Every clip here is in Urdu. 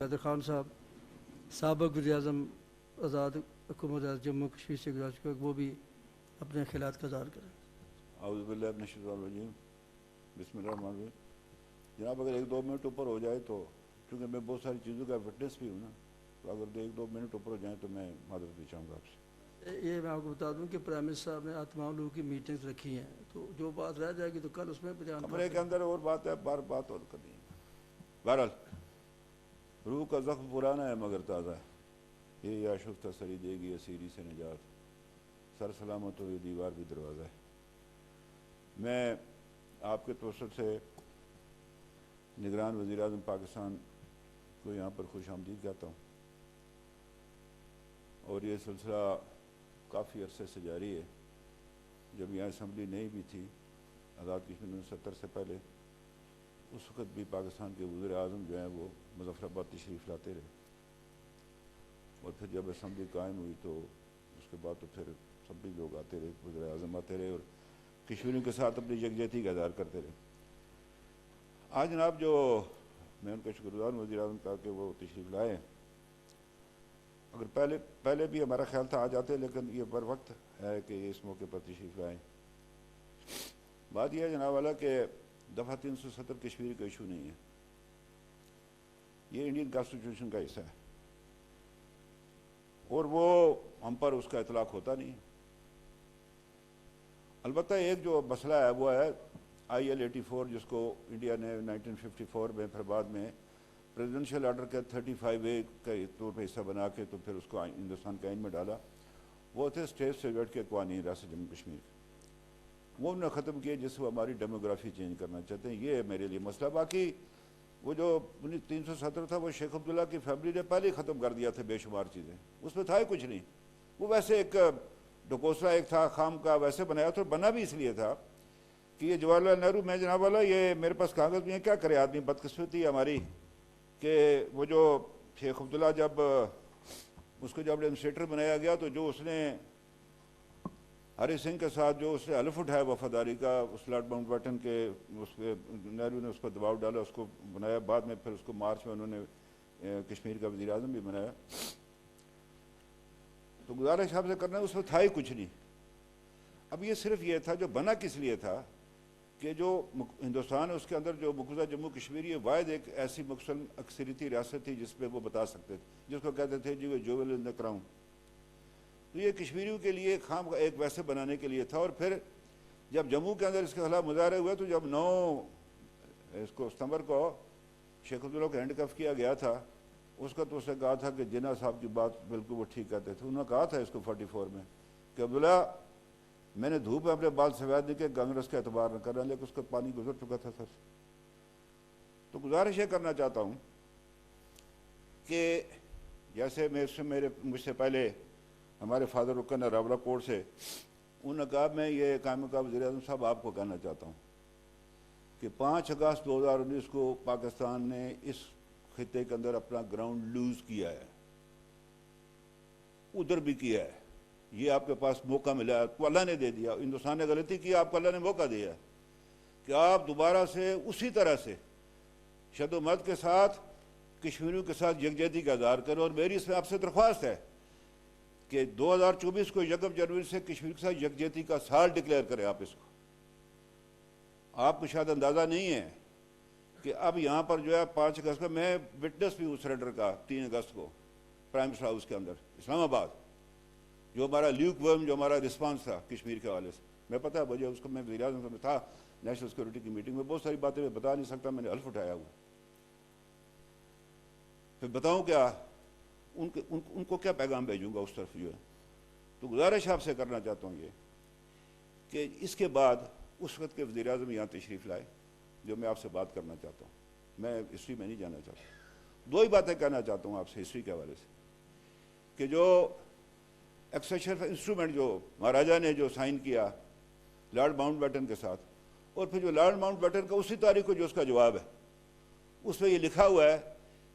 حیدر خان صاحب سابق وزیر اعظم آزاد حکومت جموں کشمیر سے گزار چکے، وہ بھی اپنے خیالات کا اظہار کریں۔ اعوذ باللہ من الشیطان الرجیم، بسم اللہ الرحمن الرحیم۔ جناب اگر 1-2 منٹ اوپر ہو جائے تو، کیونکہ میں بہت ساری چیزوں کا فٹنس بھی ہوں نا، تو اگر 1-2 منٹ اوپر ہو جائیں تو میں معذرت بھی چاہوں گا آپ سے۔ یہ میں آپ کو بتا دوں کہ پرائم منسٹر صاحب نے آج تمام لوگوں کی میٹنگز رکھی ہیں، تو جو بات رہ جائے گی تو کل اس میں بیان کمرے کے اندر اور بات ہے، بات اور کرنی ہے۔ بہرحال روح کا زخم پرانا ہے مگر تازہ ہے، یہ آشفتہ سری دے گی اسیری سے نجات، سر سلامت ہو یہ دیوار بھی دروازہ ہے۔ میں آپ کے توسط سے نگران وزیر اعظم پاکستان کو یہاں پر خوش آمدید کہتا ہوں، اور یہ سلسلہ کافی عرصے سے جاری ہے۔ جب یہاں اسمبلی نہیں بھی تھی آزاد کشمیر 1970 سے پہلے، اس وقت بھی پاکستان کے وزیر اعظم جو ہیں وہ مظفر آباد تشریف لاتے رہے، اور پھر جب اسمبلی قائم ہوئی تو اس کے بعد تو پھر سب بھی لوگ آتے رہے، وزیر اعظم آتے رہے اور کشمیریوں کے ساتھ اپنی یکجہتی کا اظہار کرتے رہے۔ آج جناب جو میں ان کا شکر گزار ہوں وزیر اعظم کا کہ وہ تشریف لائے، اگر پہلے بھی ہمارا خیال تھا آ جاتے، لیکن یہ بر وقت ہے کہ اس موقع پر تشریف لائیں۔ بات یہ ہے جناب والا کہ دفعہ 370 کشمیر کا ایشو نہیں ہے، یہ انڈین کانسٹیٹیوشن کا حصہ ہے، اور وہ ہم پر اس کا اطلاق ہوتا نہیں ہے۔ البتہ ایک جو مسئلہ ہے وہ ہے IL-84، جس کو انڈیا نے 1954 میں پھر بعد میں پریزیڈنشل آرڈر کے 35A کے طور پہ حصہ بنا کے تو پھر اس کو ہندوستان کے آئین میں ڈالا۔ وہ تھے اسٹیٹ سیگریٹ کے قوانین ریاست جموں کشمیر، وہ انہوں نے ختم کیے جس سے وہ ہماری ڈیموگرافی چینج کرنا چاہتے ہیں۔ یہ ہے میرے لیے مسئلہ۔ باقی وہ جو 370 تھا وہ شیخ عبداللہ کی فیملی نے پہلے ہی ختم کر دیا تھا، بے شمار چیزیں اس میں تھا ہی کچھ نہیں۔ وہ ویسے ایک ڈکوسرا ایک تھا خام کا، ویسے بنایا تھا، بنا بھی اس لیے تھا کہ یہ جواہر لال نہرو، میں جناب والا یہ میرے پاس کاغذ بھی ہیں، کیا کرے آدمی، بدقسمتی ہماری کہ وہ جو شیخ عبداللہ جب اس کو جب ایڈمنسٹریٹر بنایا گیا تو جو اس نے ہری سنگھ کے ساتھ جو اس نے حلف اٹھایا وفاداری کا، اس لارڈ ماؤنٹ بیٹن کے، اس کے نہرو نے اس پر دباؤ ڈالا، اس کو بنایا، بعد میں پھر اس کو مارچ میں انہوں نے کشمیر کا وزیر اعظم بھی بنایا۔ تو گزارش آپ سے کرنا ہے، اس میں تھا ہی کچھ نہیں۔ اب یہ صرف یہ تھا، جو بنا کس لیے تھا کہ جو ہندوستان ہے اس کے اندر جو مقبوضہ جموں کشمیر، یہ واحد ایک ایسی مسلم اکثریتی ریاست تھی جس پہ وہ بتا سکتے تھے، جس کو کہتے تھے جی وہ جویل ان دی کراؤن۔ تو یہ کشمیریوں کے لیے خام ایک ویسے بنانے کے لیے تھا۔ اور پھر جب جموں کے اندر اس کے خلاف مظاہرے ہوئے تو جب 9 ستمبر کو شیخ عبداللہ کو ہینڈ کف کیا گیا تھا، اس کا تو اس نے کہا تھا کہ جناح صاحب کی بات بالکل وہ ٹھیک کہتے تھے۔ انہوں نے کہا تھا اس کو 44 میں کہ عبداللہ میں نے دھوپ میں اپنے بال سفید نہیں کہ کانگریس کا اعتبار نہ کرنا، لیکن اس کا پانی گزر چکا تھا سر۔ تو گزارش یہ کرنا چاہتا ہوں کہ جیسے مجھ سے پہلے ہمارے فادر رکن راولہ کوٹ سے، انہوں نے کہا میں یہ قائم مقام وزیر اعظم صاحب آپ کو کہنا چاہتا ہوں کہ 5 اگست 2019 کو پاکستان نے اس خطے کے اندر اپنا گراؤنڈ لوز کیا ہے، ادھر بھی کیا ہے۔ یہ آپ کے پاس موقع ملا ہے تو اللہ نے دے دیا، ہندوستان نے غلطی کی، آپ کو اللہ نے موقع دیا کہ آپ دوبارہ سے اسی طرح سے شد و مد کے ساتھ کشمیریوں کے ساتھ یکجہتی کا اظہار کریں۔ اور میری اس میں آپ سے درخواست ہے کہ 2024 کو 1 جنوری سے کشمیر کے ساتھ یکجہتی کا سال ڈکلیئر کریں۔ آپ اس کو، آپ کو شاید اندازہ نہیں ہے کہ اب یہاں پر جو ہے 5 اگست کا میں وٹنس بھی ہوں سرنڈر کا، 3 اگست کو پرائم منسٹر ہاؤس کے اندر اسلام آباد، جو ہمارا لیوک ورم جو ہمارا رسپانس تھا کشمیر کے حوالے سے، میں پتہ ہے وجہ اس کو، میں وزیر اعظم میں تھا نیشنل سیکورٹی کی میٹنگ میں، بہت ساری باتیں میں بتا نہیں سکتا، میں نے حلف اٹھایا ہوا۔ پھر بتاؤں کیا ان کو کیا پیغام بھیجوں گا اس طرف جو ہے۔ تو گزارش آپ سے کرنا چاہتا ہوں یہ کہ اس کے بعد اس وقت کے وزیر اعظم یہاں تشریف لائے، جو میں آپ سے بات کرنا چاہتا ہوں۔ میں ہسٹری میں نہیں جانا چاہتا، 2 ہی باتیں کہنا چاہتا ہوں آپ سے ہسٹری کے حوالے سے، کہ جو ایکسیشن انسٹرومنٹ جو مہاراجا نے جو سائن کیا لارڈ ماؤنٹ بیٹن کے ساتھ، اور پھر جو لارڈ ماؤنٹ بیٹن کا اسی تاریخ کو جو اس کا جواب ہے، اس میں یہ لکھا ہوا ہے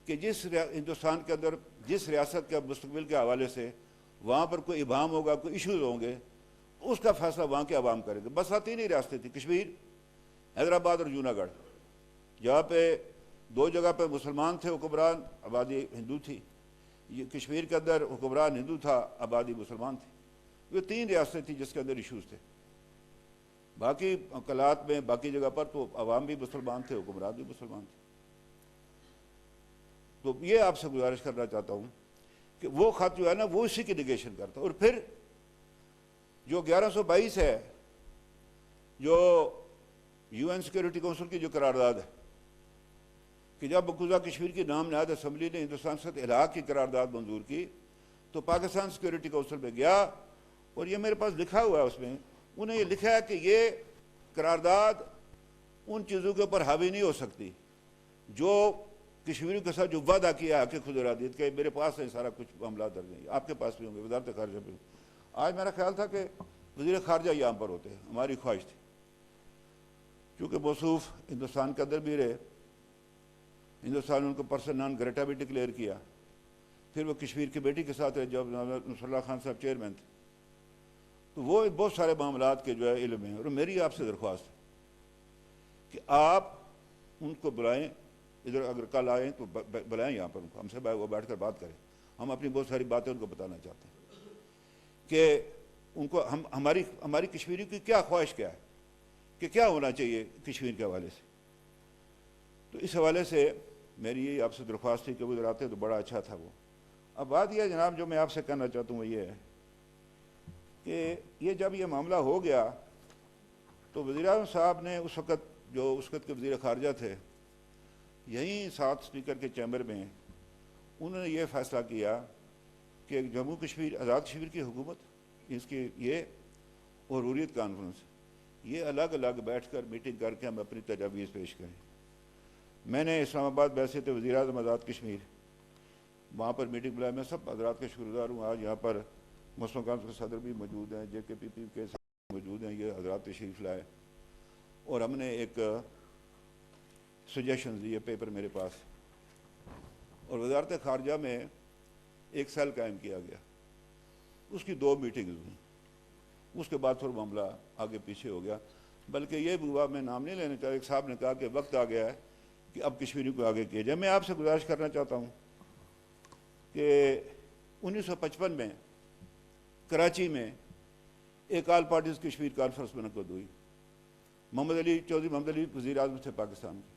کہ جس ہندوستان کے اندر جس ریاست کے مستقبل کے حوالے سے وہاں پر کوئی ابہام ہوگا، کوئی ایشوز ہوں گے، اس کا فیصلہ وہاں کے عوام کریں گے۔ بس 3 ہی ریاستیں تھیں، کشمیر، حیدرآباد اور جوناگڑھ، جہاں پہ دو جگہ پہ مسلمان تھے حکمران، آبادی ہندو تھی. یہ کشمیر کے اندر حکمران ہندو تھا، آبادی مسلمان تھی. یہ 3 ریاستیں تھیں جس کے اندر ایشوز تھے. باقی مقالات میں باقی جگہ پر تو عوام بھی مسلمان تھے، حکمران بھی مسلمان تھے. تو یہ آپ سے گزارش کرنا چاہتا ہوں کہ وہ خط جو ہے نا وہ اسی کی نگیشن کرتا. اور پھر جو 1122 ہے، جو یو این سیکورٹی کونسل کی جو قرارداد ہے کہ جب مقبوضہ کشمیر کی نام نہاد اسمبلی نے ہندوستان سے الحاق کی قرارداد منظور کی تو پاکستان سیکورٹی کونسل میں گیا، اور یہ میرے پاس لکھا ہوا ہے، اس میں انہیں یہ لکھا ہے کہ یہ قرارداد ان چیزوں کے اوپر حاوی نہیں ہو سکتی جو کشمیریوں کے ساتھ جو وعدہ کیا ہے کہ خود ارادیت کے. میرے پاس ہے سارا کچھ معاملات درج ہیں، آپ کے پاس بھی ہوں گے، وزارت خارجہ بھی. آج میرا خیال تھا کہ وزیر خارجہ یہاں پر ہوتے ہیں، ہماری خواہش تھی کیونکہ موصوف ہندوستان کے اندر بھی رہے. ہندوستان نے ان کو پرسن نان گریٹا بھی ڈکلیئر کیا. پھر وہ کشمیر کی بیٹی کے ساتھ رہے جب نصر اللہ خان صاحب چیئرمین تھے. تو وہ بہت سارے معاملات کے جو ہے علم ہیں. اور میری آپ سے درخواست ہے کہ آپ ان کو بلائیں، ادھر اگر کل آئیں تو بلائیں یہاں پر ان کو، ہم سے وہ بیٹھ کر بات کریں. ہم اپنی بہت ساری باتیں ان کو بتانا چاہتے ہیں کہ ان کو ہماری کشمیری کی کیا خواہش کیا ہے کہ کیا ہونا چاہیے کشمیر کے حوالے سے. تو اس حوالے سے میری یہ آپ سے درخواست تھی کہ وہ ادھر آتے تو بڑا اچھا تھا. وہ اب بات یہ جناب جو میں آپ سے کہنا چاہتا ہوں وہ یہ ہے کہ یہ جب یہ معاملہ ہو گیا تو وزیر اعظم صاحب نے اس وقت کے وزیر خارجہ تھے، یہیں ساتھ اسپیکر کے چیمبر میں انہوں نے یہ فیصلہ کیا کہ جموں کشمیر آزاد کشمیر کی حکومت، اس کی یہ اور حریت کانفرنس، یہ الگ الگ بیٹھ کر میٹنگ کر کے ہم اپنی تجاویز پیش کریں. میں نے اسلام آباد بیسے تھے وزیر اعظم آزاد کشمیر، وہاں پر میٹنگ بلایا. میں سب حضرات کے شکر گزار ہوں. آج یہاں پر مسلم کانفرنس کے صدر بھی موجود ہیں، جے کے پی پی کے موجود ہیں، یہ حضرات تشریف لائے. اور ہم نے ایک سجیشنز دیے پیپر میرے پاس، اور وزارت خارجہ میں ایک سیل قائم کیا گیا. اس کی 2 میٹنگز ہوئیں. اس کے بعد پھر معاملہ آگے پیچھے ہو گیا. بلکہ یہ بھی ہوا، میں نام نہیں لینا چاہتا، ایک صاحب نے کہا کہ وقت آ گیا ہے کہ اب کشمیری کو آگے کیا جائے. میں آپ سے گزارش کرنا چاہتا ہوں کہ 1955 میں کراچی میں ایک آل پارٹیز کشمیر کانفرنس منعقد ہوئی. چودھری محمد علی وزیر اعظم تھے پاکستان کے.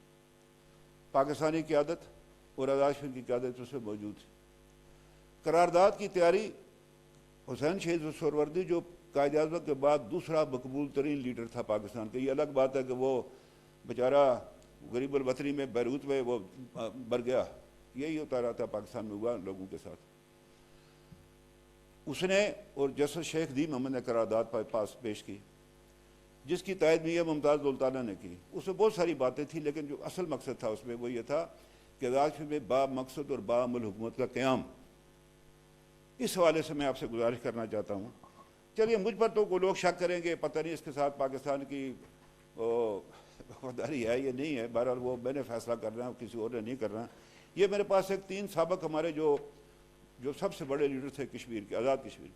پاکستانی قیادت اور آزاد کشمیر کی قیادت اس میں موجود تھی. قرارداد کی تیاری حسین شہید سہروردی جو قائد اعظم کے بعد دوسرا مقبول ترین لیڈر تھا پاکستان کے. یہ الگ بات ہے کہ وہ بیچارہ غریب الوطنی میں بیروت میں وہ مر گیا، یہی ہوتا رہا تھا پاکستان میں ہوا لوگوں کے ساتھ. اس نے اور جسٹس شیخ دی محمد نے قرارداد پاس پیش کی جس کی تائید میاں ممتاز دولتانہ نے کی. اس میں بہت ساری باتیں تھیں لیکن جو اصل مقصد تھا اس میں وہ یہ تھا کہ آزاد کشمیر میں با مقصد اور با عمل حکومت کا قیام. اس حوالے سے میں آپ سے گزارش کرنا چاہتا ہوں. چلیے مجھ پر تو کوئی لوگ شک کریں گے پتہ نہیں اس کے ساتھ پاکستان کی وفاداری ہے یہ نہیں ہے. بہرحال وہ میں نے فیصلہ کرنا ہے، کسی اور نے نہیں کرنا. یہ میرے پاس ایک 3 سابق ہمارے جو سب سے بڑے لیڈر تھے کشمیر کے، آزاد کشمیر،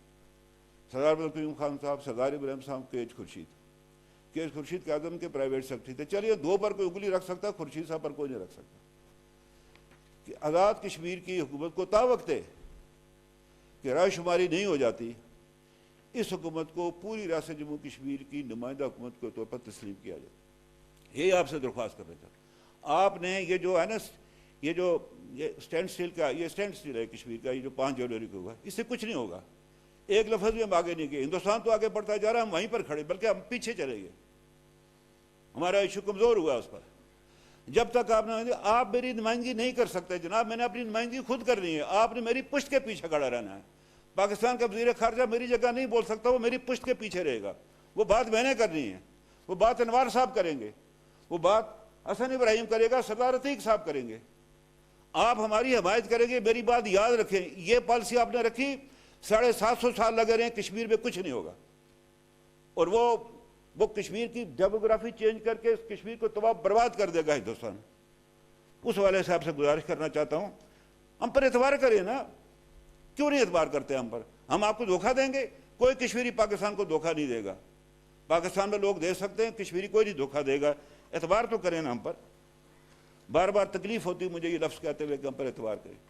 سردار عبدالقیوم خان صاحب، سردار ابراہیم صاحب، کیج خورشید اعظم کے پرائیویٹ سیکرٹری تھے. چلیے 2 پر کوئی انگلی رکھ سکتا، خورشید صاحب پر کوئی نہیں رکھ سکتا. کہ آزاد کشمیر کی حکومت کو تا وقت کہ رائے شماری نہیں ہو جاتی اس حکومت کو پوری ریاست جموں کشمیر کی نمائندہ حکومت کے طور پر تسلیم کیا جائے. یہی آپ سے درخواست کر رہا تھا. آپ نے یہ جو ہے نا یہ جو اسٹینڈ اسٹل کا یہ اسٹینڈ اسٹل ہے کشمیر کا، یہ جو 5 جنوری کو ہوا، اس سے کچھ نہیں ہوگا. ایک لفظ بھی ہم آگے نہیں گئے. ہندوستان تو آگے بڑھتا جا رہا ہے، ہم وہیں پر کھڑے، بلکہ ہم پیچھے چلے گئے. ہمارا ایشو کمزور ہوا اس پر. جب تک آپ میری نمائندگی نہیں کر سکتے جناب. میں نے اپنی نمائندگی خود کرنی ہے. آپ نے میری پشت کے پیچھے کھڑا رہنا ہے. پاکستان کا وزیر خارجہ میری جگہ نہیں بول سکتا، وہ میری پشت کے پیچھے رہے گا. وہ بات میں نے کرنی ہے، وہ بات انوار صاحب کریں گے، وہ بات حسن ابراہیم کرے گا، سردار عتیق صاحب کریں گے. آپ ہماری حمایت کریں گے. میری بات یاد رکھیں، یہ پالیسی آپ نے رکھی 750 سال لگے رہے ہیں، کشمیر میں کچھ نہیں ہوگا. اور وہ کشمیر کی ڈیموگرافی چینج کر کے کشمیر کو تباہ برباد کر دے گا ہندوستان. اس حوالے سے آپ سے گزارش کرنا چاہتا ہوں ہم پر اعتبار کریں نا. کیوں نہیں اعتبار کرتے ہم پر؟ ہم آپ کو دھوکہ دیں گے؟ کوئی کشمیری پاکستان کو دھوکہ نہیں دے گا. پاکستان میں لوگ دے سکتے ہیں، کشمیری کوئی نہیں دھوکہ دے گا. اعتبار تو کریں نا ہم پر. بار بار تکلیف ہوتی مجھے یہ لفظ کہتے ہوئے کہ ہم پر اعتبار کریں.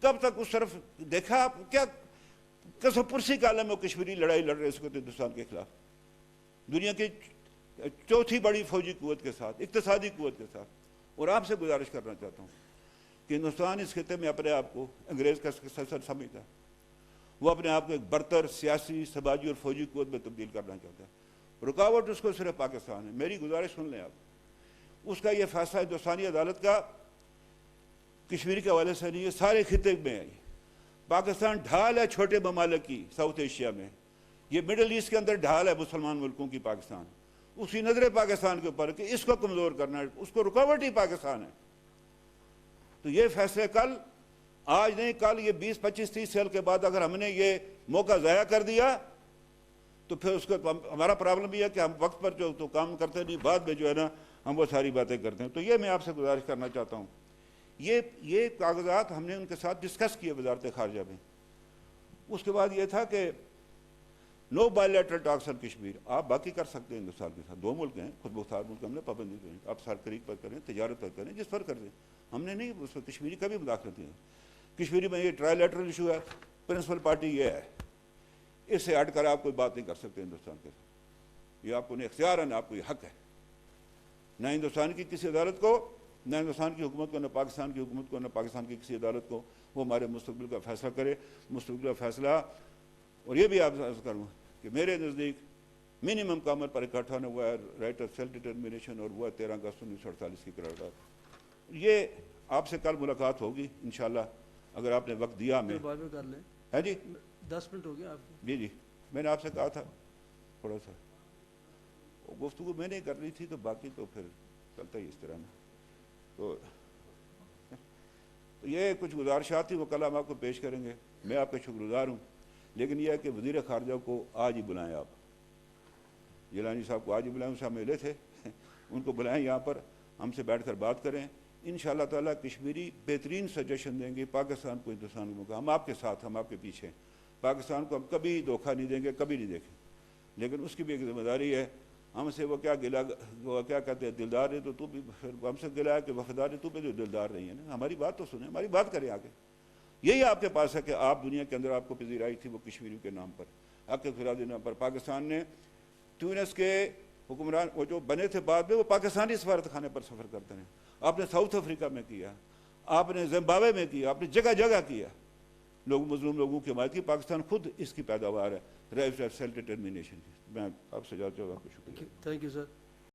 کب تک اس طرف دیکھا آپ کیا کسم پرسی کا عالم ہے کشمیری لڑائی لڑ رہے اس وقت ہندوستان کے خلاف, دنیا کی چوتھی بڑی فوجی قوت کے ساتھ, اقتصادی قوت کے ساتھ. اور آپ سے گزارش کرنا چاہتا ہوں کہ ہندوستان اس خطے میں اپنے آپ کو انگریز کا سرسر سمجھتا ہے, وہ اپنے آپ کو ایک برتر سیاسی سماجی اور فوجی قوت میں تبدیل کرنا چاہتا ہے. رکاوٹ اس کو صرف پاکستان ہے. میری گزارش سن لیں آپ, اس کا یہ فیصلہ ہندوستانی عدالت کا کشمیر کے حوالے سے نہیں ہے, سارے خطے میں ہے. پاکستان ڈھال ہے چھوٹے ممالک کی ساؤتھ ایشیا میں, یہ مڈل ایسٹ کے اندر ڈھال ہے مسلمان ملکوں کی پاکستان. اسی نظر پاکستان کے اوپر کہ اس کو کمزور کرنا ہے, اس کو رکاوٹ ہی پاکستان ہے. تو یہ فیصلے کل, آج نہیں کل, یہ 20 25 30 سال کے بعد اگر ہم نے یہ موقع ضائع کر دیا تو پھر اس کو ہمارا پرابلم یہ ہے کہ ہم وقت پر جو تو کام کرتے نہیں, بعد میں جو ہے نا ہم وہ ساری باتیں کرتے ہیں. تو یہ میں آپ سے گزارش کرنا چاہتا ہوں, یہ کاغذات ہم نے ان کے ساتھ ڈسکس کیے وزارت خارجہ میں. اس کے بعد یہ تھا کہ نو بائیلیٹرل ٹاکس آن کشمیر, آپ باقی کر سکتے ہیں ہندوستان کے ساتھ, 2 ملک ہیں خود مختار ملک, ہم نے پابندی کریں, آپ سرکری پر کریں, تجارت پر کریں, جس پر کر دیں, ہم نے نہیں اس پر کشمیری کا بھی مداخلت نہیں. کشمیری میں یہ ٹرائی لیٹرل ایشو ہے, پرنسپل پارٹی یہ ہے, اس سے ہٹ کر آپ کوئی بات نہیں کر سکتے ہندوستان کے ساتھ. یہ آپ کو نہیں اختیار ہے, نہ آپ کو یہ حق ہے, نہ ہندوستان کی کسی عدالت کو, نہ ہندوستان کی حکومت کو, نہ پاکستان کی حکومت کو, نہ پاکستان کی کسی عدالت کو. وہ ہمارے مستقبل کا فیصلہ کرے, مستقبل کا فیصلہ. اور یہ بھی آپ سے عرض کروں کہ میرے نزدیک منیمم کامر پر اکٹھا ہونا ہوا ہے رائٹ آف سیلف ڈٹرمنیشن, اور وہ ہے 13 اگست 1948 کی قرارداد. یہ آپ سے کل ملاقات ہوگی انشاءاللہ اگر آپ نے وقت دیا ہمیں. بعد میں کر لیں. ہے جی 10 منٹ ہو گیا آپ کے. جی میں نے آپ سے کہا تھا تھوڑا سا گفتگو میں نے کرنی تھی, تو باقی تو پھر چلتا ہی اس طرح میں. تو یہ کچھ گزارشات تھی, وہ کل ہم آپ کو پیش کریں گے. میں آپ کا شکر گزار ہوں, لیکن یہ ہے کہ وزیر خارجہ کو آج ہی بلائیں, آپ جیلانی صاحب کو آج ہی بلائیں, ان سے ہم ملے تھے, ان کو بلائیں یہاں پر, ہم سے بیٹھ کر بات کریں. انشاءاللہ تعالیٰ کشمیری بہترین سجیشن دیں گے پاکستان کو, ہندوستان کو. ہم آپ کے ساتھ, ہم آپ کے پیچھے ہیں. پاکستان کو ہم کبھی دھوکہ نہیں دیں گے, کبھی نہیں دیکھیں, لیکن اس کی بھی ایک ذمہ داری ہے. ہم سے وہ کیا گلا, وہ کیا کہتے ہیں دلدار ہے, تو بھی ہم سے گلا ہے کہ وفادار ہے, تو بھی دلدار نہیں ہے نا. ہماری بات تو سنیں, ہماری بات کریں آگے. یہی آپ کے پاس ہے کہ آپ دنیا کے اندر آپ کو پذیرائی تھی وہ کشمیری کے نام پر, حق فرادی نام پر. پاکستان نے ٹیونس کے حکمران وہ جو بنے تھے بعد میں, وہ پاکستانی سفارت خانے پر سفر کرتے ہیں. آپ نے ساؤتھ افریقہ میں کیا, آپ نے زمبابوے میں کیا, آپ نے جگہ جگہ کیا, مظلوم لوگوں کی حمایت کی. پاکستان خود اس کی پیداوار ہے رائٹ آف سیلف ڈٹرمنیشن کی. میں آپ سے جاتا ہوں, آپ کو شکریہ. Thank you sir.